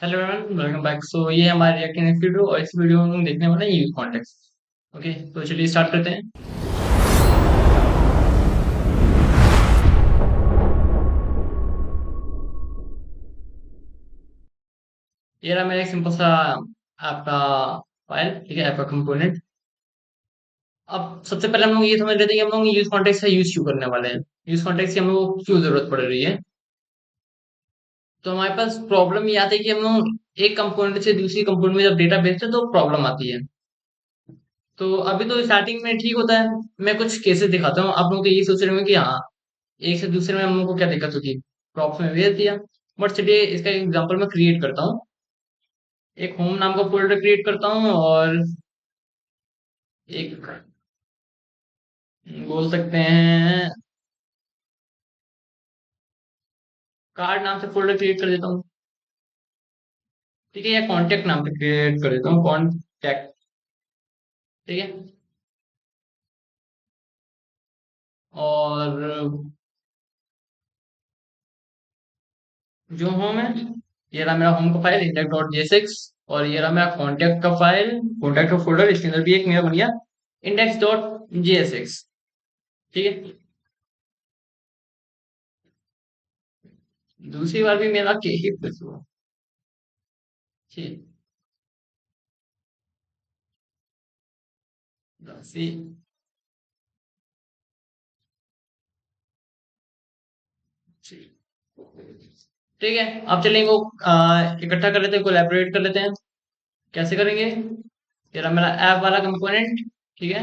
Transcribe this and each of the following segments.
Hello everyone, welcome back. So ये हमारी react next video और इस वीडियो में हम देखने वाले हैं यूज कॉन्टेक्स्ट। ओके, तो चलिए स्टार्ट करते हैं। ये रहा मेरा एक सिंपल सा आपका फाइल। ठीक है, आपका कंपोनेंट। अब सबसे पहले हम लोग ये समझ लेते हैं कि हम लोग यूज कॉन्टेक्स्ट का यूज क्यों करने वाले हैं। यूज कॉन्टेक्स्ट की हम लोग को क्यों जरूरत पड़ रही है। तो हमारे पास प्रॉब्लम ये आती है कि हम लोग एक कंपोनेंट से दूसरी कंपोनेंट में जब डेटा भेजते हैं तो प्रॉब्लम आती है। तो अभी तो स्टार्टिंग में ठीक होता है। मैं कुछ केसेस दिखाता हूँ, आप लोग तो यही सोच रहे होंगे कि हाँ, एक से दूसरे में हम लोग को क्या दिक्कत होगी, प्रॉप्स में भेज दिया। बट चलिए इसका एग्जांपल मैं क्रिएट करता हूँ। एक होम नाम का फोल्डर क्रिएट करता हूँ और एक बोल सकते हैं कार्ड नाम से फोल्डर क्रिएट कर देता हूँ। ठीक है, या कॉन्टेक्ट नाम से क्रिएट कर देता हूँ, कॉन्टेक्ट। ठीक है। और जो होम है, ये रहा मेरा होम का फाइल इंडेक्स डॉट जेएसएक्स। और ये रहा मेरा कॉन्टेक्ट का फाइल, कॉन्टेक्ट का फोल्डर, इसके अंदर भी एक मेरा बन गया इंडेक्स डॉट जेएसएक्स। ठीक है। दूसरी बार भी मेरा के ही कुछ हुआ। ठीक। सी। ठीक है। अब चलेंगे वो इकट्ठा कर लेते हैं, कोलैबोरेट कर लेते हैं। कैसे करेंगे। ये रहा मेरा ऐप वाला कंपोनेंट। ठीक है।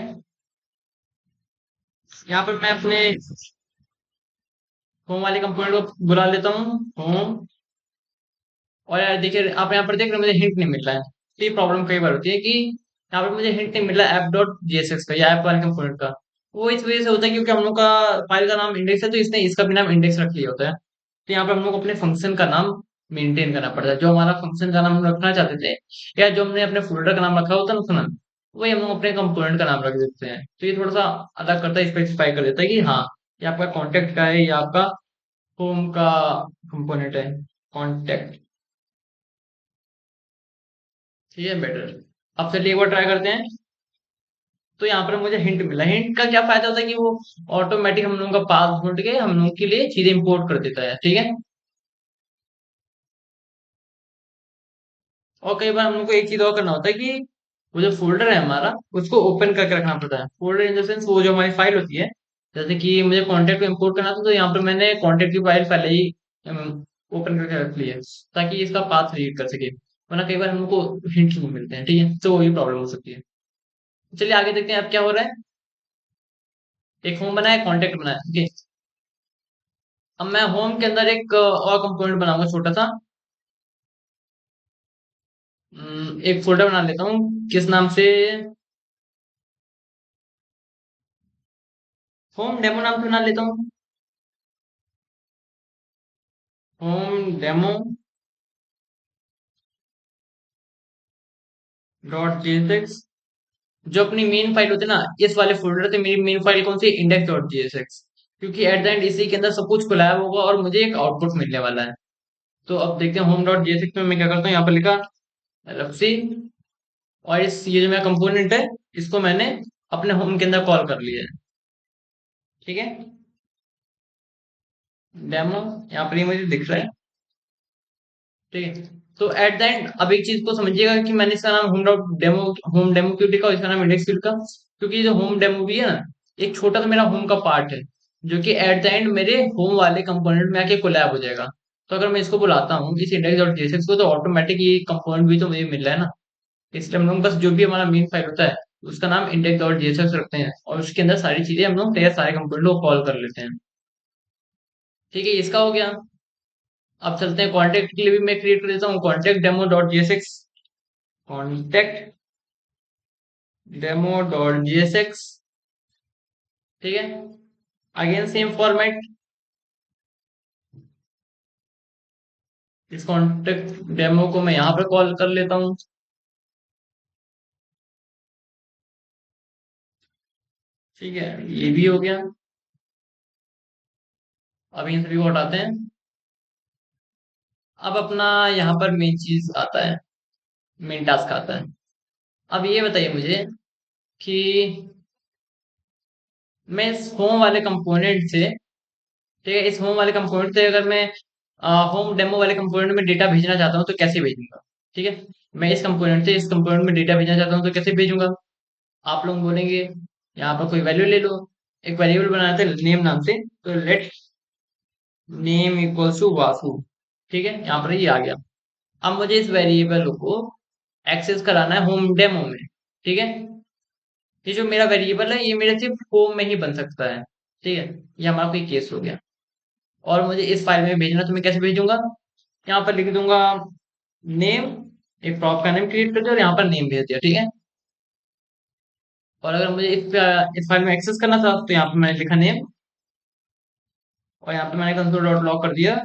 यहाँ पर मैं अपने होम वाले कंपोनेंट को बुला लेता हूँ, होम। और यार देखिए, आप यहाँ पर देख रहे हो मुझे हिंट नहीं मिल रहा है। तो ये प्रॉब्लम कई बार होती है कि यहाँ पर मुझे हिंट नहीं मिल रहा ऐप डॉट जेएसएक्स का या ऐप वाले कंपोनेंट का। वो इस वजह से होता है क्योंकि हम लोग का फाइल का नाम इंडेक्स है, तो इसने इसका भी नाम इंडेक्स रख लिया होता है। तो यहाँ पर हम लोग को अपने फंक्शन का नाम मेंटेन करना पड़ता है। जो हमारा फंक्शन का नाम हम रखना चाहते थे, या जो हमने अपने फोल्डर का नाम रखा होता है ना उसका नाम, वही हम लोग अपने कंपोनेंट का नाम रख देते हैं। तो ये थोड़ा सा अलग करता है, स्पेसिफाई कर देता है कि हाँ, ये आपका कॉन्टेक्ट का है या आपका होम का कंपोनेंट है, कॉन्टेक्ट। ठीक है, बेटर। अब चलिए एक बार ट्राई करते हैं। तो यहाँ पर मुझे हिंट मिला। हिंट का क्या फायदा होता है कि वो ऑटोमेटिक हम लोगों का पास ढूंढ के हम लोग के लिए चीजें इंपोर्ट कर देता है। ठीक है। और कई बार हम लोग को एक चीज और करना होता है कि वो जो फोल्डर है हमारा, उसको ओपन करके रखना पड़ता है। फोल्डर इन द सेंस वो जो हमारी फाइल होती है। जैसे कि मुझे कॉन्टेक्ट को इंपोर्ट करना था, तो यहाँ पर मैंने कॉन्टेक्ट की फाइल पहले ही ओपन करके रख ली है, ताकि इसका पाथ रीड कर सके। वरना कई बार हम लोग को हिंट नहीं मिलते हैं। ठीक है, तो वही प्रॉब्लम हो सकती है। चलिए आगे देखते हैं अब क्या हो रहा है। एक होम बनाया, कॉन्टेक्ट बनाया। ओके। अब मैं होम के अंदर एक और कंपोनेंट बनाऊंगा छोटा सा। एक फोल्डर बना लेता हूँ, किस नाम से, होम डेमो नाम से बना लेता हूँ। Home demo dot JSX. जो अपनी मेन फाइल होती है ना, इस वाले फोल्डर से मेरी मेन फाइल कौन सी, इंडेक्स डॉट जेएसएक्स। क्योंकि एट द एंड इसी के अंदर सब कुछ कोलैब होगा और मुझे एक आउटपुट मिलने वाला है। तो अब देखते हैं होम डॉट जेएसएक्स में मैं क्या करता हूँ। यहाँ पर लिखा एलएफसी। और इस ये जो मेरा कंपोनेंट है, इसको मैंने अपने होम के अंदर कॉल कर लिया है। ठीक है। डेमो यहाँ पर ही मुझे दिख रहा है। ठीक है। तो एट द एंड अब एक चीज को समझिएगा कि मैंने इसका नाम होम डेमो क्यों लिखा और इसका नाम इंडेक्स क्यों लिखा। क्योंकि जो होम डेमो भी है ना, एक छोटा सा मेरा होम का पार्ट है, जो कि एट द एंड मेरे होम वाले कंपोनेंट में आके कोलैब हो जाएगा। तो अगर मैं इसको बुलाता हूँ इस इंडेक्स डॉट जेएसएक्स को, तो ऑटोमेटिक ये कंपोनेंट भी तो मुझे मिल रहा है ना। इसलिए हम लोग बस जो भी हमारा मेन फाइल होता है, उसका नाम इंडेक्स डॉट जेएसएक्स रखते हैं और उसके अंदर सारी चीजें हम लोग सारे कंपोनेंट को कॉल कर लेते हैं। ठीक है, इसका हो गया। अब चलते हैं कॉन्टेक्ट के लिए भी मैं क्रिएट कर देता हूँ, contact demo dot JSX. Contact demo dot JSX. ठीक है। Again same format. इस कॉन्टेक्ट डेमो को मैं यहाँ पर कॉल कर लेता हूँ। ठीक है, ये भी हो गया। अब इन सभी को हटाते हैं। अब अपना यहाँ पर मेन चीज आता है, मेन टास्क आता है। अब ये बताइए मुझे कि मैं इस होम वाले कंपोनेंट से, ठीक है, इस होम वाले कंपोनेंट से अगर मैं होम डेमो वाले कंपोनेंट में डेटा भेजना चाहता हूँ तो कैसे भेजूंगा? ठीक है, मैं इस कंपोनेंट से इस कंपोनेंट में डेटा भेजना चाहता हूँ तो कैसे भेजूंगा? आप लोग बोलेंगे यहाँ पर कोई वैल्यू ले लो, एक वेरिएबल बनाते हैं नेम नाम से, तो let name equals to Vasu. ठीक है, यहाँ पर ये आ गया। अब मुझे इस वेरिएबल को एक्सेस कराना है होम डेमो में। ठीक है, ये जो मेरा वेरिएबल है ये मेरे सिर्फ होम में ही बन सकता है। ठीक है, ये हमारा कोई केस हो गया। और मुझे इस फाइल में भेजना, तो मैं कैसे भेजूंगा? यहाँ पर लिख दूंगा नेम, एक प्रॉप का नेम क्रिएट कर दिया और यहाँ पर नेम भेज दिया। ठीक है, और अगर मुझे इस फाइल में एक्सेस करना था तो यहाँ पर मैंने लिखा नेम, और यहाँ पे मैंने कंसोल डॉट लॉग कर दिया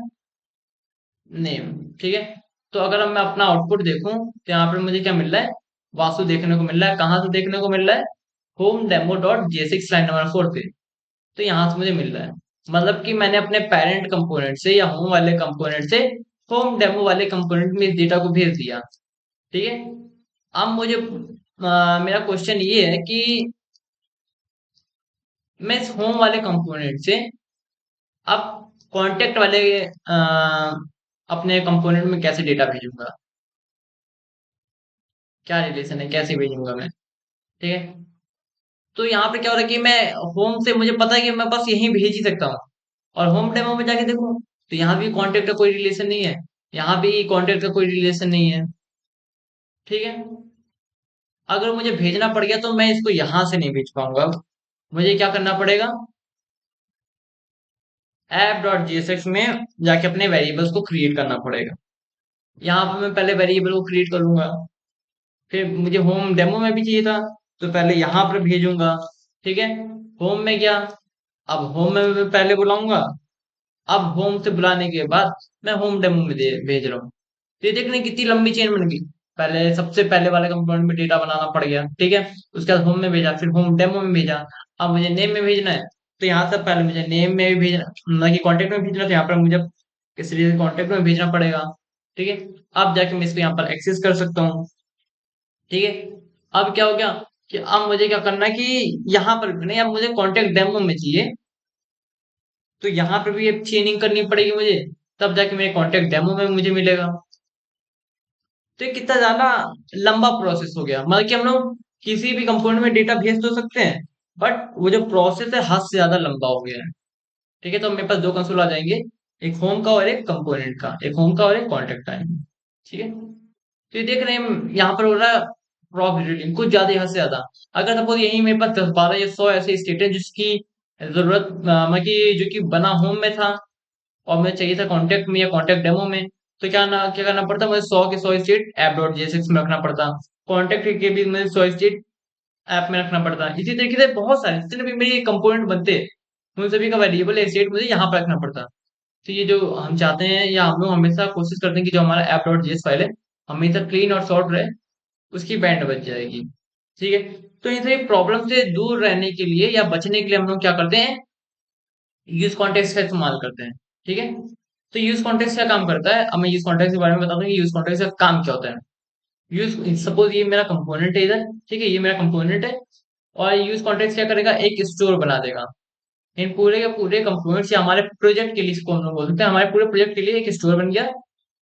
नेम। ठीक है, तो अगर अब मैं अपना आउटपुट देखूं तो यहाँ पर मुझे क्या मिल रहा है? वासु देखने को मिल रहा है। कहाँ से देखने को मिल रहा है? Home demo dot JSX line number 4 पे। तो यहाँ से मुझे मिल रहा है, मतलब कि मैंने अपने पेरेंट कंपोनेंट से या होम वाले कंपोनेंट से होम डेमो वाले कंपोनेंट में इस डेटा को भेज दिया। ठीक है, अब मुझे मेरा क्वेश्चन ये है कि मैं इस होम वाले कंपोनेंट से अब कॉन्टेक्ट वाले अपने कंपोनेंट में कैसे डेटा भेजूंगा? क्या रिलेशन है, कैसे भेजूंगा मैं? ठीक है, तो यहाँ पे क्या हो रहा है कि मैं होम से मुझे पता है कि मैं बस यहीं भेज ही सकता हूँ, और होम डेमो में जाके देखूँ तो यहाँ भी कॉन्टेक्ट का कोई रिलेशन नहीं है, यहाँ भी कॉन्टेक्ट का कोई रिलेशन नहीं है। ठीक है, अगर मुझे भेजना पड़ गया तो मैं इसको यहाँ से नहीं भेज पाऊंगा। मुझे क्या करना पड़ेगा? ऐप डॉट जीएसएक्स में जाके अपने वेरिएबल्स को क्रिएट करना पड़ेगा। यहाँ पर मैं पहले वेरिएबल को क्रिएट करूंगा, फिर मुझे होम डेमो में भी चाहिए था तो पहले यहाँ पर भेजूंगा। ठीक है, होम में गया, अब होम में मैं पहले बुलाऊंगा, अब होम से बुलाने के बाद मैं होम डेमो में भेज रहा हूँ। तो ये देखने कितनी लंबी चेन बन गई। पहले सबसे पहले वाले कंपोनेंट में डेटा बनाना पड़ गया। ठीक है, उसके बाद होम में भेजा, फिर होम डेमो में भेजा, अब मुझे नेम में भेजना है। तो यहाँ से पहले मुझे नेम में भी भेजना, मतलब कि कॉन्टेक्ट में भेजना, तो यहाँ पर मुझे किसी लिए कॉन्टेक्ट में भेजना पड़ेगा। ठीक है, अब जाके मैं इसको यहाँ पर एक्सेस कर सकता हूँ। ठीक है, अब क्या हो गया कि अब मुझे क्या करना है कि यहाँ पर भी नहीं, अब मुझे कॉन्टेक्ट डेमो में चाहिए, तो यहाँ पर भी एक चेनिंग करनी पड़ेगी मुझे, तब जाके मेरे कॉन्टेक्ट डेमो में मुझे मिलेगा। तो ये कितना ज्यादा लंबा प्रोसेस हो गया, मतलब कि हम लोग किसी भी कंपोनेंट में डेटा भेज तो सकते हैं, बट वो जो प्रोसेस है हद से ज्यादा लंबा हो गया है। ठीक है, तो मेरे पास दो कंसोल आ जाएंगे, एक होम का और एक कंपोनेंट का, एक होम का और एक कॉन्टेक्ट आएंगे। ठीक है, तो ये देख रहे हैं यहाँ पर हो रहा है प्रॉबिलिटी कुछ ज्यादा, हद से ज्यादा। अगर सपोज यही मेरे पास 10 12 या 100 ऐसे स्टेट है जिसकी जरूरत, मतलब कि जो कि बना होम में था और मुझे चाहिए था कॉन्टेक्ट में या कॉन्टेक्ट डेमो में, तो क्या करना पड़ता? मुझे 100 के 100 स्टेट ऐप डॉट जेएसएक्स में रखना पड़ता, कॉन्टेक्ट के भी मुझे 100 स्टेट ऐप में रखना पड़ता। इसी तरीके से बहुत सारे जितने भी मेरे कंपोनेंट बनते हैं, उन सभी का वेरिएबल स्टेट मुझे यहाँ पर रखना पड़ता। तो ये जो हम चाहते हैं, या हम लोग हमेशा कोशिश करते हैं कि जो हमारा ऐप डॉट जेएस फाइल है हमेशा क्लीन और शॉर्ट रहे, उसकी बैंड बच जाएगी। ठीक है, तो इन सभी प्रॉब्लम से दूर रहने के लिए या बचने के लिए हम लोग क्या करते हैं? यूज कॉन्टेक्स्ट का इस्तेमाल करते हैं। ठीक है, तो यूज कॉन्टेक्स्ट क्या काम करता है? अब मैं यूज कॉन्टेक्स्ट के बारे में बता दूं कि यूज कॉन्टेक्स्ट का काम क्या होता है। यूज सपोज ये मेरा कंपोनेंट है इधर, ठीक है, ये मेरा कंपोनेंट है, और यूज कॉन्टेक्स्ट क्या करेगा? एक स्टोर बना देगा इन पूरे के पूरे कंपोनेंट्स, या हमारे प्रोजेक्ट के लिए इसको हम लोग बोल सकते हैं, हमारे पूरे प्रोजेक्ट के लिए एक स्टोर बन गया।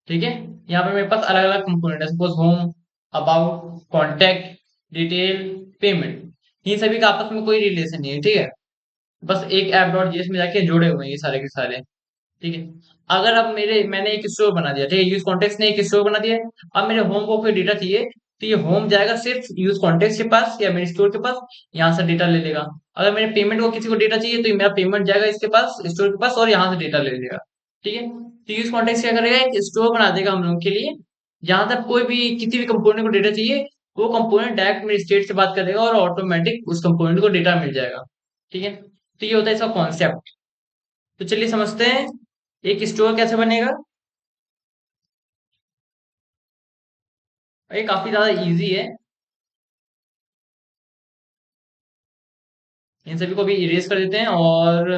ठीक है, यहाँ पे मेरे पास अलग अलग कंपोनेंट है, suppose home, about, contact, detail, payment, इन सभी का आपस में कोई रिलेशन नहीं है। ठीक है, बस एक ऐप डॉट जेएस में जाके जुड़े हुए हैं ये सारे के सारे। ठीक है, अगर अब मैंने एक स्टोर बना दिया, ठीक है, यूज कॉन्टेक्ट ने एक स्टोर बना दिया है, अब मेरे होम को कोई डेटा चाहिए, तो ये होम जाएगा सिर्फ यूज कॉन्टेक्ट के पास या मेरे स्टोर के पास, यहाँ से डेटा ले लेगा। अगर मेरे पेमेंट को किसी को डेटा चाहिए तो ये मेरा पेमेंट जाएगा इसके पास, स्टोर के पास, और यहाँ से डेटा ले लेगा। ठीक है, तो यूज कॉन्टेक्ट क्या करेगा? एक स्टोर बना देगा हम लोगों के लिए, जहां तक कोई भी किसी भी कंपोनेंट को डेटा चाहिए, वो कंपोनेंट डायरेक्ट मेरे स्टेट से बात करेगा और ऑटोमेटिक उस कंपोनेंट को डेटा मिल जाएगा। ठीक है, तो ये होता है इसका कॉन्सेप्ट। तो चलिए समझते हैं एक स्टोर कैसे बनेगा। ये काफी ज्यादा इजी है, इन सभी को भी इरेज कर देते हैं, और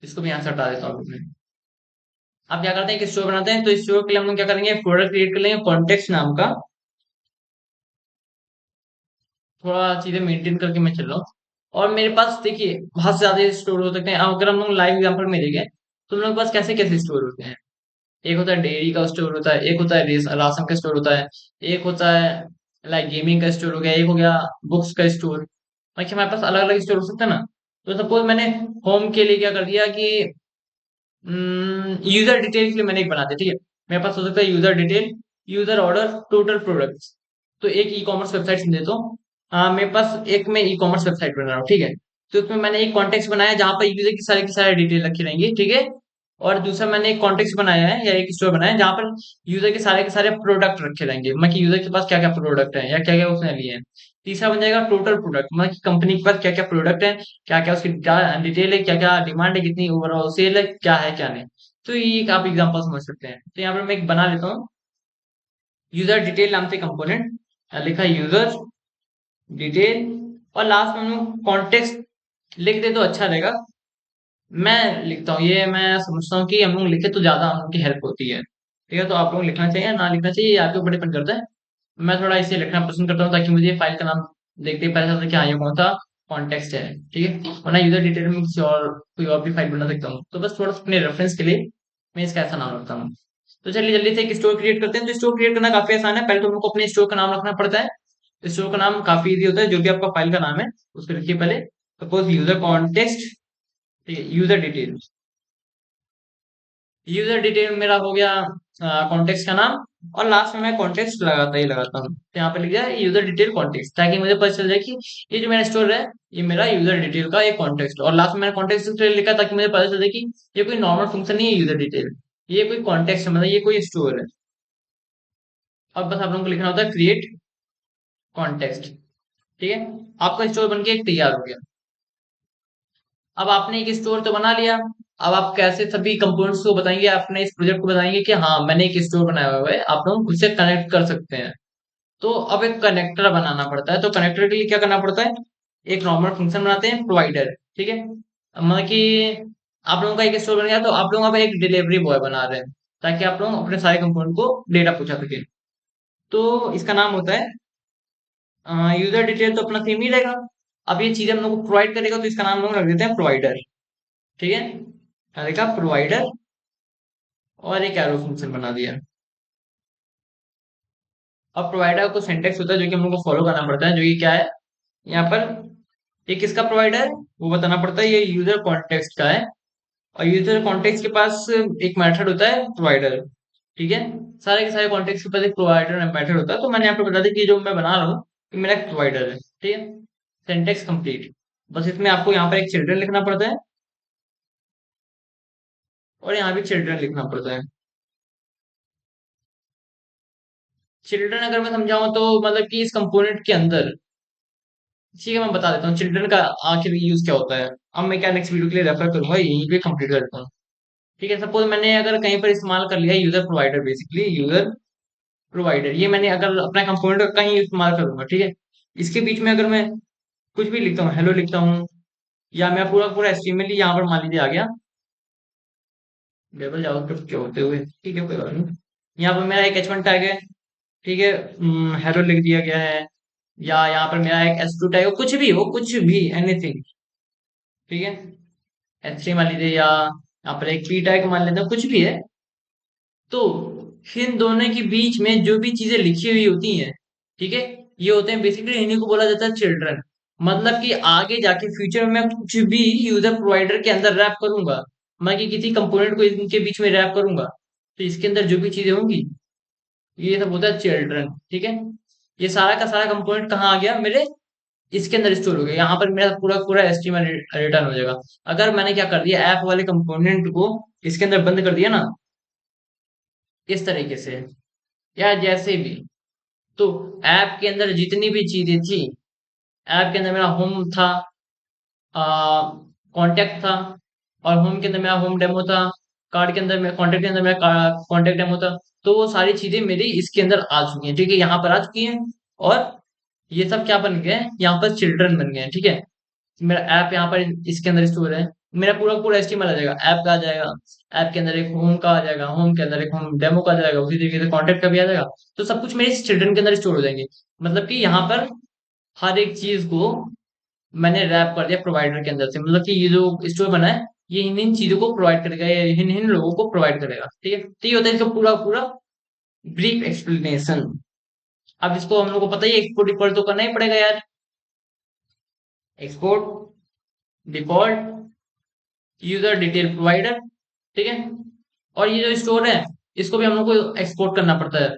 इसको भी यहाँ से हटा देता हूँ मैं। आप क्या करते हैं कि स्टोर बनाते हैं, तो इस स्टोर के लिए हम लोग क्या करेंगे, फोल्डर क्रिएट कर लेंगे कॉन्टेक्स्ट नाम का। थोड़ा चीजें मेंटेन करके मैं चल रहा हूँ। और मेरे पास देखिए बहुत से ज्यादा स्टोर हो सकते हैं। अगर हम लोग लाइव एग्जाम्पल में देखें तो हम लोग के पास कैसे कैसे स्टोर होते हैं। एक होता है डेयरी का स्टोर होता है, एक होता है राशन का स्टोर होता है, एक होता है लाइक गेमिंग का स्टोर हो गया, एक हो गया बुक्स का स्टोर। बाकी हमारे पास अलग अलग स्टोर हो सकते हैं ना। तो सपोज मैंने होम के लिए क्या कर दिया कि यूजर डिटेल के लिए मैंने एक बना दिया, ठीक है। मेरे पास हो सकता है user detail, user order, total products. तो एक ई कॉमर्स वेबसाइट समझे तो मेरे पास एक मैं ई कॉमर्स वेबसाइट बना रहा हूँ, ठीक है। तो उसमें मैंने एक कॉन्टेक्स्ट बनाया जहां पर यूजर की सारी डिटेल रखी रहेंगी, ठीक है। और दूसरा मैंने एक कॉन्टेक्स्ट बनाया है या एक स्टोर बनाया है जहां पर यूजर के सारे प्रोडक्ट रखे रहेंगे, मतलब कि यूजर के पास क्या क्या प्रोडक्ट है या क्या क्या उसने लिए हैं। तीसरा बन जाएगा टोटल प्रोडक्ट, मतलब कि कंपनी के पास क्या क्या प्रोडक्ट है, क्या क्या उसकी डिटेल है, क्या क्या डिमांड है, कितनी ओवरऑल सेल है, क्या है क्या नहीं। तो ये एक आप एग्जांपल समझ सकते हैं। तो यहाँ पर मैं एक बना लेता हूँ यूजर डिटेल नाम से कंपोनेंट, लिखा यूजर डिटेल, और लास्ट में हम लोग कॉन्टेक्स्ट लिख दे तो अच्छा रहेगा। मैं लिखता हूँ, ये मैं समझता हूँ कि हम लोग लिखे तो ज्यादा हम लोग की हेल्प होती है, ठीक है। तो आप लोग लिखना चाहिए ना लिखना चाहिए, ये आपके ऊपर डिपेंड करता है। मैं थोड़ा इसे लिखना पसंद करता हूँ ताकि मुझे फाइल का नाम देखते ही पता चलता है कि हाँ ये कौन सा कॉन्टेक्स्ट है, ठीक है। वरना यूजर डिटेल में किसी और कोई और भी फाइल बना सकता हूँ, तो बस थोड़ा सा अपने रेफरेंस के लिए मैं इसका ऐसा नाम रखता हूँ। तो चलिए जल्दी से एक स्टोर क्रिएट करते हैं। तो स्टोर क्रिएट करना काफी आसान है। पहले तो हमको अपने स्टोर का नाम रखना पड़ता है। स्टोर का नाम काफी इजी होता है, जो भी आपका फाइल का नाम है उसको लिखिए पहले। सपोज यूजर कॉन्टेक्स्ट, ठीक है, यूजर डिटेल। यूजर डिटेल मेरा हो गया कॉन्टेक्स्ट का नाम, और लास्ट में मैं कॉन्टेक्स्ट लगाता ही लगाता हूँ। तो यहाँ पे लिख दिया यूजर डिटेल कॉन्टेक्स्ट, ताकि मुझे पता चल जाए कि ये जो मेरा स्टोर है ये मेरा यूजर डिटेल का एक कॉन्टेक्स्ट। और लास्ट में मैंने कॉन्टेक्स्ट लिखा ताकि मुझे पता चल जाए कि ये कोई नॉर्मल फंक्शन नहीं है यूजर डिटेल, ये कोई कॉन्टेक्स्ट है, मतलब ये कोई स्टोर है। अब बस आप लोगों को लिखना होता है क्रिएट कॉन्टेक्स्ट, ठीक है। आपका स्टोर बन के एक तैयार हो गया। अब आपने एक स्टोर तो बना लिया। अब आप कैसे सभी कंपोनेंट्स को बताएंगे, अपने इस प्रोजेक्ट को बताएंगे कि हाँ मैंने एक स्टोर बनाया हुआ है, आप लोग खुद से कनेक्ट कर सकते हैं। तो अब एक कनेक्टर बनाना पड़ता है। तो कनेक्टर के लिए क्या करना पड़ता है, एक नॉर्मल फंक्शन बनाते हैं प्रोवाइडर, ठीक है। मतलब कि आप लोगों का एक स्टोर बन गया, तो आप लोग अब एक डिलीवरी बॉय बना रहे हैं ताकि आप लोग अपने सारे कंपोनेंट को डेटा पहुंचा सके। तो इसका नाम होता है यूजर डिटेल, तो अपना सेम ही रहेगा। अब ये चीजें हम लोग को प्रोवाइड करेगा, तो इसका नाम हम लोग रख देते हैं प्रोवाइडर, ठीक है। क्या देखा, प्रोवाइडर, और एक एरो फंक्शन बना दिया। अब प्रोवाइडर को सिंटेक्स होता है जो कि हम लोग को फॉलो करना पड़ता है, जो कि क्या है यहाँ पर, ये किसका प्रोवाइडर है वो बताना पड़ता है, ये यूजर कॉन्टेक्स्ट का है। और यूजर कॉन्टेक्स्ट के पास एक मेथड होता है प्रोवाइडर, ठीक है। सारे के सारे कॉन्टेक्स्ट के पास एक प्रोवाइडर मेथड होता है। तो मैंने आपको बता दिया कि जो मैं बना रहा हूँ ये मेरा एक प्रोवाइडर है, ठीक है। Syntax complete. बस इसमें आपको यहाँ पर एक चिल्ड्रन लिखना पड़ता है, और यहाँ भी चिल्ड्रन लिखना पड़ता है। चिल्ड्रन अगर मैं समझाऊं तो मतलब कि इस कंपोनेंट के अंदर, ठीक है मैं बता देता हूँ चिल्ड्रन का आखिर यूज क्या होता है। अब मैं क्या नेक्स्ट वीडियो के लिए रेफर करूंगा, यहीं पे कंप्लीट कर देता हूँ, ठीक है। सपोज मैंने अगर कहीं पर इस्तेमाल कर लिया user provider, basically user provider, ये मैंने अगर अपना कंपोनेंट कहीं इस्तेमाल करूंगा, ठीक है। इसके बीच में अगर मैं कुछ भी लिखता हूँ, हेलो लिखता हूँ, या मैं पूरा पूरा एचटीएमएल यहाँ पर मान लीजिए आ गया लेवल जावास्क्रिप्ट के होते हुए, ठीक है कोई बात नहीं। यहाँ पर मेरा एक एच1 टैग है, ठीक है, हेलो लिख दिया गया है। या यहाँ पर मेरा एक एस टू टैग हो, कुछ भी हो, कुछ भी एनीथिंग, ठीक है। एच थ्री मान लीजिए, या यहाँ पर एक पी टैग मान लेते हैं, कुछ भी है। तो इन दोनों के बीच में जो भी चीजें लिखी हुई होती हैं, ठीक है, ये होते हैं बेसिकली, इन्हीं को बोला जाता है चिल्ड्रन। मतलब कि आगे जाके फ्यूचर में मैं कुछ भी यूजर प्रोवाइडर के अंदर रैप करूंगा, मैं कि किसी कंपोनेंट को इनके बीच में रैप करूंगा, तो इसके अंदर जो भी चीजें होंगी ये सब होता है चिल्ड्रन, ठीक है। ये सारा का सारा कंपोनेंट कहाँ आ गया, मेरे इसके अंदर स्टोर हो गया। यहाँ पर मेरा पूरा पूरा एचटीएमएल रिटर्न हो जाएगा। अगर मैंने क्या कर दिया, ऐप वाले कंपोनेंट को इसके अंदर बंद कर दिया ना, इस तरीके से या जैसे भी, तो ऐप के अंदर जितनी भी चीजें थी, ऐप के अंदर मेरा होम था, कॉन्टेक्ट था, और होम के अंदर मेरा होम डेमो था, कार्ड के अंदर मेरा कॉन्टेक्ट के अंदर मेरा कॉन्टेक्ट डेमो था। तो वो सारी चीजें मेरी इसके अंदर आ चुकी हैं, ठीक है, यहाँ पर आ चुकी हैं। और ये सब क्या बन गए, यहाँ पर चिल्ड्रन बन गए हैं, ठीक है। मेरा ऐप यहाँ पर इसके अंदर स्टोर है, मेरा पूरा पूरा एचटीएमएल आ जाएगा, ऐप का आ जाएगा, ऐप के अंदर एक होम का आ जाएगा, होम के अंदर एक होम डेमो का आ जाएगा, उसी तरीके से कॉन्टेक्ट का भी आ जाएगा। तो सब कुछ मेरे चिल्ड्रन के अंदर स्टोर हो जाएंगे। मतलब कि यहाँ पर हर एक चीज को मैंने रैप कर दिया प्रोवाइडर के अंदर से, मतलब कि ये जो स्टोर बना है ये इन इन चीजों को प्रोवाइड करेगा, या इन इन लोगों को प्रोवाइड करेगा। ठीक है, तो ये होता है इसका पूरा पूरा ब्रीफ एक्सप्लेनेशन। अब इसको हम लोग को पता ही एक्सपोर्ट डिफॉल्ट तो करना ही पड़ेगा यार। Export default user detail provider. ठीक है, और ये जो स्टोर है इसको भी हम लोग को एक्सपोर्ट करना पड़ता है,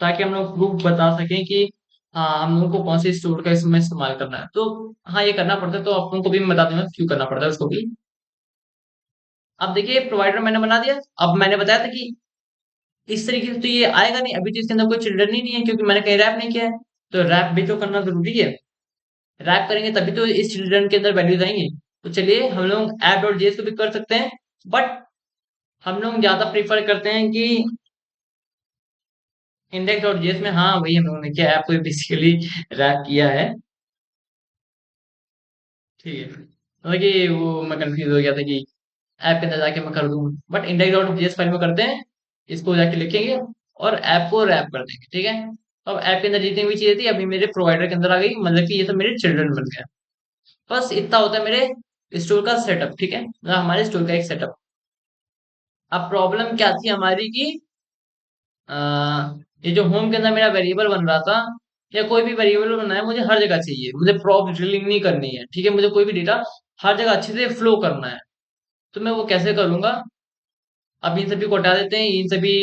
ताकि हम लोग प्रूफ बता सकें कि हाँ हम लोग को कौन से स्टोर का इसमें इस्तेमाल करना है। तो हाँ ये करना पड़ता है, तो आप लोगों को भी मैं बता दूंगा क्यों करना पड़ता है उसको भी। अब देखिए प्रोवाइडर मैंने बना दिया। अब मैंने बताया था कि इस तरीके से तो ये आएगा नहीं, अभी तो इसके अंदर कोई चिल्ड्रन ही नहीं है क्योंकि मैंने कहीं रैप नहीं किया है। तो रैप भी तो करना जरूरी है, रैप करेंगे तभी तो इस चिल्ड्रन के अंदर वैल्यूज आएंगे। तो चलिए हम लोग ऐप डॉट जेएस को भी कर सकते हैं, बट हम लोग ज्यादा प्रीफर करते हैं कि इंडेक्स डॉट जेएस में, हाँ वही हम लोगों ने किया, ऐप को बेसिकली रैप किया है। ठीक है, मतलब कि वो मैं कंफ्यूज हो गया था कि ऐप के अंदर जाके मैं कर दूं, but index dot JS file में करते हैं, इसको जाके लिखेंगे और ऐप को रैप कर देंगे। ठीक है, अब ऐप के अंदर जितनी भी चीजें थी अभी मेरे प्रोवाइडर के अंदर आ गई, मतलब कि ये तो मेरे चिल्ड्रन बन गए। बस इतना होता है मेरे स्टोर का सेटअप। ठीक है, मतलब हमारे स्टोर का एक सेटअप। अब प्रॉब्लम क्या थी हमारी कि अ, ये जो होम के अंदर मेरा वेरिएबल बन रहा था, या कोई भी वेरिएबल बनना है मुझे हर जगह चाहिए, मुझे प्रॉप ड्रिलिंग नहीं करनी है। ठीक है, मुझे कोई भी डेटा हर जगह अच्छे से फ्लो करना है। तो मैं वो कैसे करूंगा? अब इन सभी को हटा देते हैं, इन सभी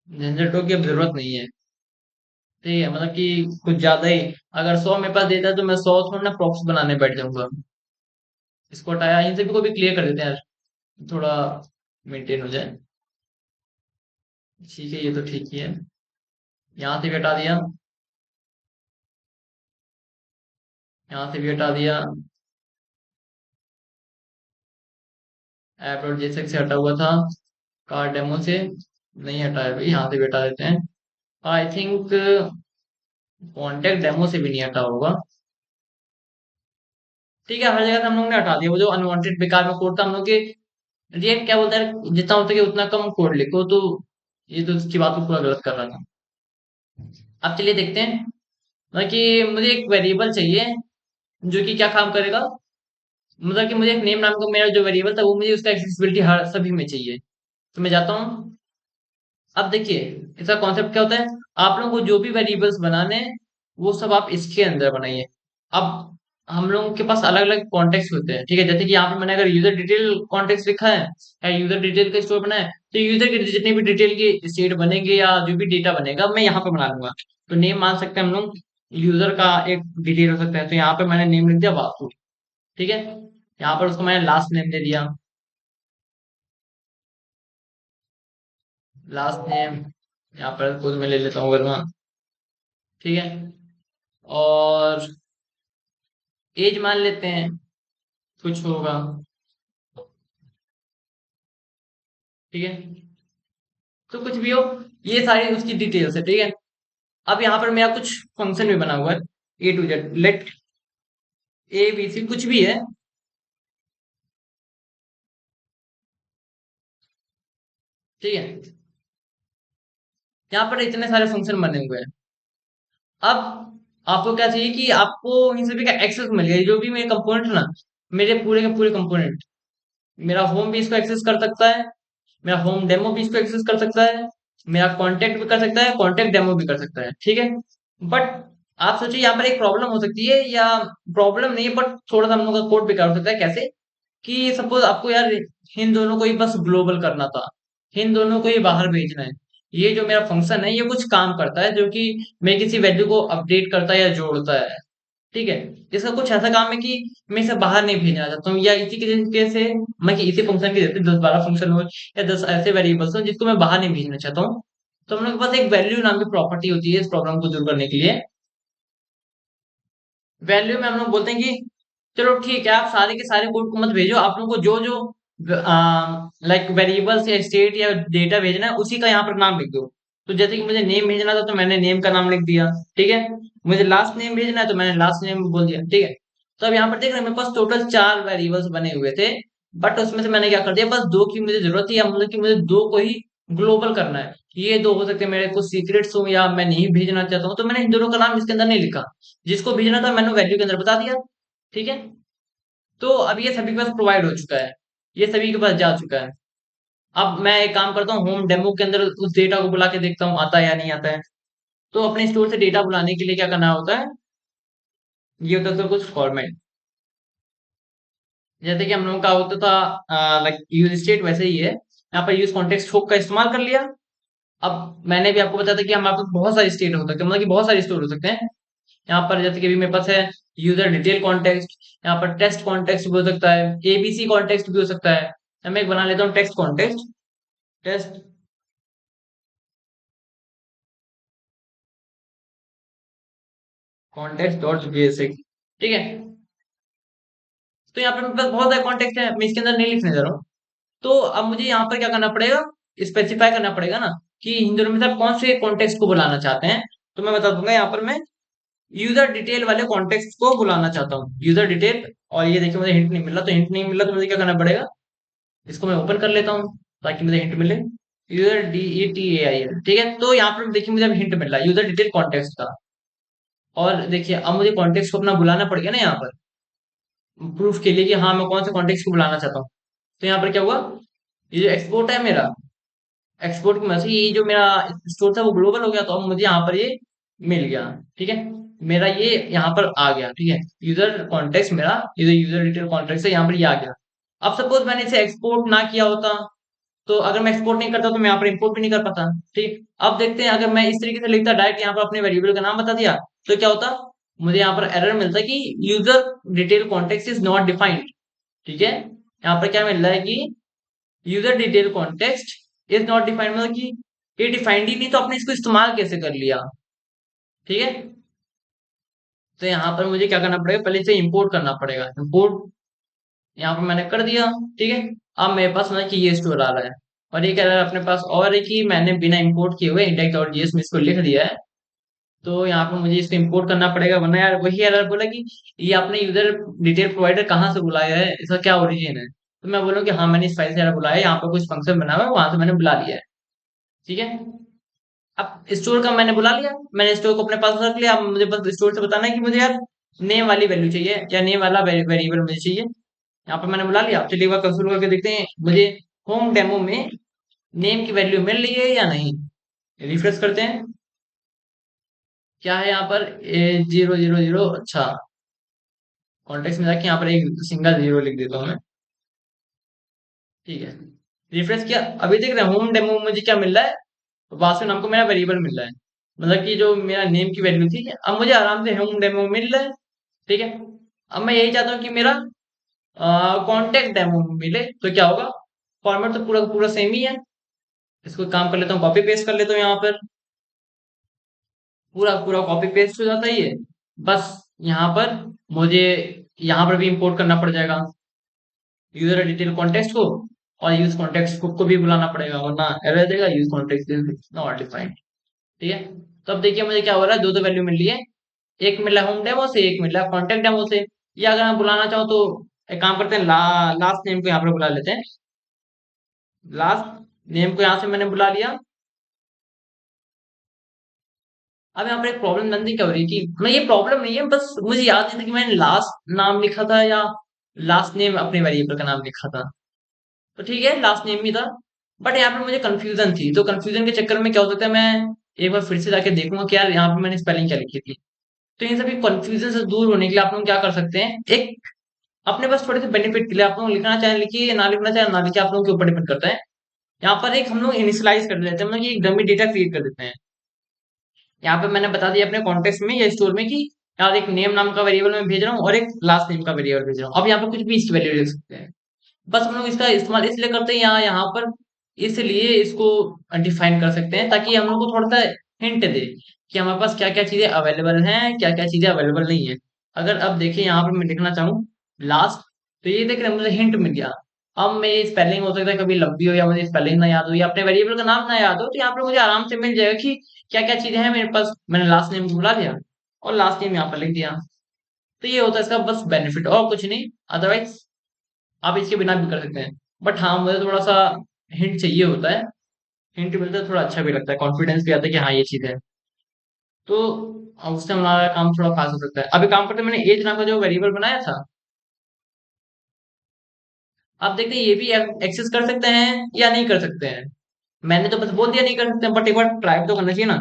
झंझटों की अब जरूरत नहीं है। ठीक है, मतलब कि कुछ ज्यादा ही, अगर 100 मेरे पास डेटा है तो मैं 100 थोड़ा ना प्रॉप्स बनाने बैठ जाऊंगा। इसको हटाया, इन सभी को भी क्लियर कर देते हैं यार, थोड़ा मेंटेन हो जाए। ठीक है, ये तो ठीक ही है। यहाँ से भी हटा दिया, यहाँ से भी हटा दिया, ऐप डॉट जेएसएक्स से हटा हुआ था, कार डेमो से नहीं हटाया भाई, यहाँ से भी हटा देते हैं। आई थिंक कॉन्टेक्ट डेमो से भी नहीं हटा होगा। ठीक है, हर जगह से हम लोग ने हटा दिया वो जो अनवांटेड बेकार में कोड था हम लोग के। रिएक्ट क्या बोलता है, जितना हो सके उतना कम कोड लिखो, तो ये तो उसकी बात को पूरा गलत कर रहा था। अब चलिए देखते हैं, मतलब कि मुझे एक वेरिएबल चाहिए जो कि क्या काम करेगा। मतलब कि मुझे एक नेम नाम का मेरा जो वेरिएबल था वो मुझे उसका एक्सेसिबिलिटी हर सभी में चाहिए। तो मैं जाता हूँ। अब देखिए इसका कॉन्सेप्ट क्या होता है, आप लोगों को जो भी वेरिएबल्स बनाने हैं वो सब आप इसके अंदर बनाइए। अब हम लोगों के पास अलग अलग कॉन्टेक्स्ट होते हैं। ठीक है, जैसे कि यहाँ पे मैंने अगर यूजर डिटेल कॉन्टेक्स्ट लिखा है या यूजर डिटेल का स्टोर बनाया है, तो यूजर के जितने भी डिटेल के स्टेट बनेंगे या जो भी डेटा बनेगा मैं यहाँ पे बना लूंगा। तो नेम मान सकते हैं हम लोग, यूजर का एक डिटेल हो सकता है, तो यहाँ पे मैंने नेम लिख दिया वासु। ठीक है, यहाँ पर उसको मैंने लास्ट नेम दे दिया, लास्ट नेम। यहाँ पर कुछ मैं ले लेता हूँ वर्मा। ठीक है, और एज मान लेते हैं कुछ होगा। ठीक है, तो कुछ भी हो, ये सारी उसकी डिटेल्स है। ठीक है, अब यहाँ पर मेरा कुछ फंक्शन भी बना हुआ है, ए टू जेड लेट ए बी सी कुछ भी है। ठीक है, यहाँ पर इतने सारे फंक्शन बने हुए हैं। अब आपको क्या चाहिए कि आपको इन सभी का एक्सेस मिल गया, जो भी मेरे कंपोनेंट है ना, मेरे पूरे के पूरे कंपोनेंट, मेरा होम भी इसको एक्सेस कर सकता है, मेरा होम डेमो भी इसको एक्सेस कर सकता है, मेरा कॉन्टेक्ट भी कर सकता है, कॉन्टेक्ट डेमो भी कर सकता है। ठीक है, बट आप सोचिए यहाँ पर एक प्रॉब्लम हो सकती है, या प्रॉब्लम नहीं है बट थोड़ा सा हम लोग का कोड बेकार हो सकता है। कैसे कि सपोज आपको यार इन दोनों को ही बस ग्लोबल करना था, इन दोनों को ही बाहर भेजना है। ये जो मेरा फंक्शन है ये कुछ काम करता है जो कि मैं किसी वैल्यू को अपडेट करता है या जोड़ता है। ठीक है, इसका कुछ ऐसा काम है कि मैं इसे बाहर नहीं भेजना चाहता हूँ, या इसी के तरीके से मैं कि इसी फंक्शन के जैसे 10-12 फंक्शन हो या 10 ऐसे वेरिएबल्स हो जिसको मैं बाहर नहीं भेजना चाहता हूँ। तो हम लोग के पास एक वैल्यू नाम की प्रॉपर्टी होती है इस प्रॉब्लम को दूर करने के लिए। वैल्यू में हम लोग बोलते हैं कि चलो ठीक है, आप सारे के सारे कोड को मत भेजो, आप लोगों को जो जो लाइक वेरिएबल्स या स्टेट या डेटा भेजना है उसी का यहाँ पर नाम लिख दो। तो जैसे कि मुझे नेम भेजना था तो मैंने नेम का नाम लिख दिया। ठीक है, मुझे लास्ट नेम भेजना है तो मैंने लास्ट नेम बोल दिया। ठीक है, तो अब यहाँ पर देख रहे हैं मेरे पास टोटल 4 वेरिएबल्स बने हुए थे, बट उसमें से मैंने क्या कर दिया, बस 2 की मुझे जरूरत थी, या मतलब कि मुझे 2 को ही ग्लोबल करना है। ये 2 हो सकते हैं मेरे कुछ सीक्रेट्स हो, या मैं नहीं भेजना चाहता हूँ, तो मैंने इन दोनों का नाम इसके अंदर नहीं लिखा। जिसको भेजना था मैंने वैल्यू के अंदर बता दिया। ठीक है, तो अब ये सभी के पास प्रोवाइड हो चुका है, ये सभी के पास जा चुका है। अब मैं एक काम करता हूँ, होम डेमो के अंदर उस डेटा को बुला के देखता हूँ आता है या नहीं आता है। तो अपने स्टोर से डेटा बुलाने के लिए क्या करना होता है, ये होता है कुछ फॉर्मेट। जैसे कि हम लोगों का होता था लाइक यूज स्टेट, वैसे ही है। यहाँ पर यूज कॉन्टेक्स्ट हुक का इस्तेमाल कर लिया। अब मैंने भी आपको बताया था कि हमारे पास बहुत सारे स्टेट हो सकते हैं, मतलब कि बहुत सारे स्टोर हो सकते हैं। यहाँ पर जैसे कि अभी मेरे पास है यूजर डिटेल कॉन्टेक्स्ट, यहाँ पर टेस्ट कॉन्टेक्स्ट भी हो सकता है, एबीसी कॉन्टेक्स्ट भी हो सकता है। मैं एक बना लेता हूँ text context, test context dot basic. ठीक है, तो यहाँ पर मेरे पास बहुत सारे कॉन्टेक्ट है, मैं इसके अंदर नहीं लिखने जा रहा हूँ। तो अब मुझे यहाँ पर क्या करना पड़ेगा, स्पेसिफाई करना पड़ेगा ना, कि इन दोनों में से आप कौन से कॉन्टेक्स्ट को बुलाना चाहते हैं। तो मैं बता दूंगा, यहाँ पर मैं यूजर डिटेल वाले कॉन्टेक्स्ट को बुलाना चाहता हूँ, यूजर डिटेल। और ये देखिए मुझे हिंट नहीं मिला, तो हिंट नहीं मिला तो मुझे क्या करना पड़ेगा, इसको मैं ओपन कर लेता हूँ ताकि मुझे हिंट मिले। यूजर DETAIL, ठीक है, तो यहाँ पर देखिए मुझे अब हिंट मिल रहा है यूजर डिटेल कॉन्टेक्स्ट का। और देखिए अब मुझे कॉन्टेक्स्ट को अपना बुलाना पड़ेगा ना यहाँ पर, प्रूफ के लिए कि हाँ मैं कौन से कॉन्टेक्स्ट को बुलाना चाहता हूँ। तो यहाँ पर क्या हुआ, ये जो एक्सपोर्ट है मेरा, एक्सपोर्ट की वजह से ये जो मेरा स्टोर था वो ग्लोबल हो गया, तो अब मुझे यहाँ पर ये मिल गया। ठीक है, मेरा ये यहाँ पर आ गया। ठीक है, यूजर कॉन्टेक्स्ट मेरा, ये जो यूजर डिटेल कॉन्टेक्स्ट है यहाँ पर ये आ गया। अब सपोज मैंने इसे एक्सपोर्ट ना किया होता, तो अगर मैं एक्सपोर्ट नहीं करता तो मैं यहाँ पर इंपोर्ट भी नहीं कर पाता। ठीक, अब देखते हैं अगर मैं इस तरीके से लिखता डायरेक्ट यहाँ पर अपने वेरिएबल का नाम बता दिया, तो क्या होता, मुझे यहाँ पर एरर मिलता है कि user detail context is not defined. ठीक है, यहाँ पर क्या मिल रहा है कि user detail context is not defined, मतलब कि ये डिफाइंड ही नहीं, तो आपने इसको इस्तेमाल कैसे कर लिया। ठीक है, तो यहाँ पर मुझे क्या करना पड़ेगा, पहले इसे इंपोर्ट करना पड़ेगा। इंपोर्ट यहाँ पर मैंने कर दिया। ठीक है, अब मेरे पास मतलब कि ये स्टोर आ रहा है, और ये कह रहा है अपने पास और है कि मैंने बिना इंपोर्ट किए हुए index.js में इसको लिख दिया है। तो यहाँ पर मुझे इसको इंपोर्ट करना पड़ेगा, वरना यार वही एरर बोला कि ये आपने यूजर डिटेल प्रोवाइडर कहाँ से बुलाया है, इसका क्या ओरिजिन है। तो मैं बोलूँ कि हाँ मैंने इस फाइल से एरर बुलाया है, यहाँ पर कुछ फंक्शन बना हुआ है वहां से मैंने बुला लिया है। ठीक है, अब स्टोर का मैंने बुला लिया, मैंने स्टोर को अपने पास रख लिया। अब मुझे बस स्टोर से बताना है कि मुझे यार नेम वाली वैल्यू चाहिए, या नेम वाला वेरिएबल मुझे चाहिए। यहाँ पर मैंने बुला लिया, चलिए एक बार कंसोल करके देखते हैं मुझे होम डेमो में नेम की वैल्यू मिल रही है या नहीं। रिफ्रेश करते हैं, क्या है यहाँ पर, 000। अच्छा, कॉन्टेक्स्ट में जाके यहाँ पर एक सिंगल जीरो लिख देता हूँ मैं। ठीक है, रिफ्रेश किया, अभी देख रहे हैं होम डेमो में मुझे क्या मिल रहा है, वासु नाम को मेरा वेरिएबल मिल रहा है, मतलब कि जो मेरा नेम की वैल्यू थी अब मुझे आराम से होम डेमो मिल रहा है। ठीक है, अब मैं यही चाहता हूँ कि मेरा कॉन्टेक्ट डेमो मिले, तो क्या होगा, फॉर्मेट तो पूरा पूरा सेम ही है। इसको काम कर लेता हूँ, कॉपी पेस्ट कर लेता हूँ यहाँ पर, पूरा पूरा कॉपी पेस्ट हो जाता है ये। बस यहाँ पर मुझे यहाँ पर भी इंपोर्ट करना पड़ जाएगा यूजर डिटेल कॉन्टेक्स्ट को, और यूज कॉन्टेक्स्ट को भी बुलाना पड़ेगा, वरना एरर देगा use context is not defined. ठीक है, तो अब देखिए मुझे क्या हो रहा है, दो दो वैल्यू मिल रही है, एक मिला होम डेमो से, एक मिला कॉन्टेक्ट डेमो से। या अगर मैं बुलाना चाहूँ तो एक काम करते हैं, लास्ट नेम को यहाँ पर बुला लेते हैं। लास्ट नेम को यहाँ से मैंने बुला लिया। अब यहाँ पर एक प्रॉब्लम बनती क्या हो रही है कि मैं, ये प्रॉब्लम नहीं है, बस मुझे याद नहीं था कि मैंने लास्ट नाम लिखा था या लास्ट नेम अपने वेरिएबल का नाम लिखा था। तो ठीक है, लास्ट नेम ही था, बट यहाँ पे मुझे कंफ्यूजन थी, तो कंफ्यूजन के चक्कर में क्या हो सकता है, मैं एक बार फिर से जाके देखूंगा कि यार यहाँ पे मैंने स्पेलिंग क्या लिखी थी। तो इन सभी कंफ्यूजन से दूर होने के लिए आप लोग क्या कर सकते हैं, एक अपने पास थोड़े से बेनिफिट के लिए आप लोग लिखना चाहे लिखिए, या ना लिखना चाहे ना लिखिए, आप लोगों के ऊपर डिपेंड करता है। यहाँ पर एक हम लोग इनिशियलाइज कर देते हैं, मतलब कि एक डमी डेटा क्रिएट कर देते हैं। यहाँ पे मैंने बता दिया अपने कॉन्टेक्स्ट में या स्टोर में कि यार एक नेम नाम का वेरिएबल मैं भेज रहा हूँ और एक लास्ट नेम का वेरिएबल भेज रहा हूँ। अब यहाँ पे कुछ भी इसकी वैल्यू लिख सकते हैं, बस हम लोग इसका इस्तेमाल इसलिए करते हैं यहाँ पर, इसलिए इसको डिफाइन कर सकते हैं ताकि हम लोग को थोड़ा सा हिंट दे कि हमारे पास क्या क्या चीजें अवेलेबल हैं, क्या क्या चीजें अवेलेबल नहीं है। अगर अब देखिए यहाँ पर मैं लिखना चाहूँ लास्ट, तो ये देख रहे हैं मुझे हिंट मिल गया। अब मैं स्पेलिंग हो सकता है कभी लंबी हो, या मुझे स्पेलिंग ना याद हो, या अपने वेरिएबल का नाम ना याद हो, तो यहाँ पर मुझे आराम से मिल जाएगा कि क्या क्या चीजें हैं मेरे पास। मैंने लास्ट नेम बुला लिया और लास्ट नेम यहाँ पर लिख दिया। तो ये होता है इसका बस बेनिफिट, और कुछ नहीं। अदरवाइज आप इसके बिना भी कर सकते हैं। बट हाँ, मुझे थोड़ा सा हिंट चाहिए होता है। हिंट मिलता है थोड़ा अच्छा भी लगता है, कॉन्फिडेंस भी आता है कि हाँ ये चीज है। तो उससे हमारा काम थोड़ा फास्ट हो सकता है। अभी काम करते मैंने एज नाम का जो वेरिएबल बनाया था, आप देखते हैं ये भी एक्सेस कर सकते हैं या नहीं कर सकते हैं। मैंने तो बस बोल दिया नहीं कर सकते हैं, बट एक बार ट्राई तो करना चाहिए ना।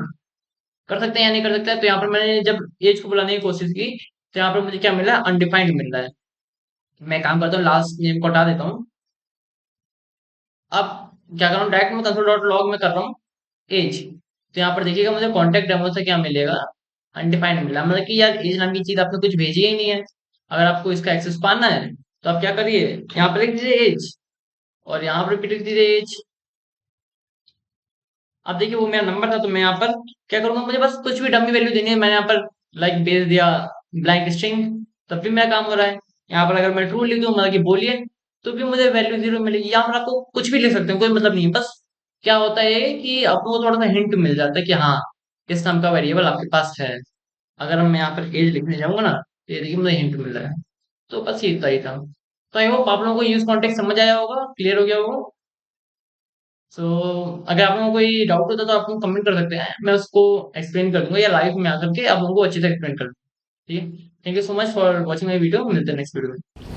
कर सकते हैं या नहीं कर सकते हैं। तो यहाँ पर मैंने जब एज को बुलाने की कोशिश की, तो यहाँ पर मुझे क्या मिला, अनडिफाइंड मिल रहा है। मैं काम करता हूँ, लास्ट नेम को हटा देता हूँ। अब क्या कर रहा हूँ, डायरेक्ट मैं कंसोल डॉट लॉग में कर रहा हूँ एज। तो यहाँ पर देखिएगा मुझे कॉन्टेक्ट डेमो से क्या मिलेगा, अनडिफाइंड मिला। मतलब कि यार एज नाम की चीज आपने कुछ भेजी ही नहीं है। अगर आपको इसका एक्सेस पाना है तो आप क्या करिए, यहाँ पर लिख दीजिए एज, और यहाँ पर भी लिख दीजिए एज। अब देखिए वो मेरा नंबर था, तो मैं यहाँ पर क्या करूंगा, मुझे बस कुछ भी डमी वैल्यू देनी है। मैंने यहाँ पर लाइक भेज दिया ब्लैंक स्ट्रिंग, तब भी मेरा काम हो रहा है। यहाँ पर अगर मैं ट्रू लिख दूं, मतलब कि बोलिए, तो भी मुझे वैल्यू 0 मिलेगी। यहाँ पर आपको कुछ भी लिख सकते हैं, कोई मतलब नहीं है। बस क्या होता है कि आपको थोड़ा सा हिंट मिल जाता है कि हाँ किस नाम का वेरिएबल आपके पास है। अगर मैं यहाँ पर एज लिखने जाऊंगा ना, तो ये देखिए मुझे हिंट मिल रहा है। तो बस ये इतना ही था। तो आई होप आप लोगों को यूज कॉन्टेक्ट समझ आया होगा, क्लियर हो गया होगा। सो अगर आप लोगों को कोई डाउट होता है तो आप लोग कमेंट कर सकते हैं, मैं उसको एक्सप्लेन कर दूंगा, या लाइव में आकर के आप लोगों को अच्छे से एक्सप्लेन कर दूंगा। ठीक है, thank you so much for watching my video, मिलते हैं नेक्स्ट वीडियो में।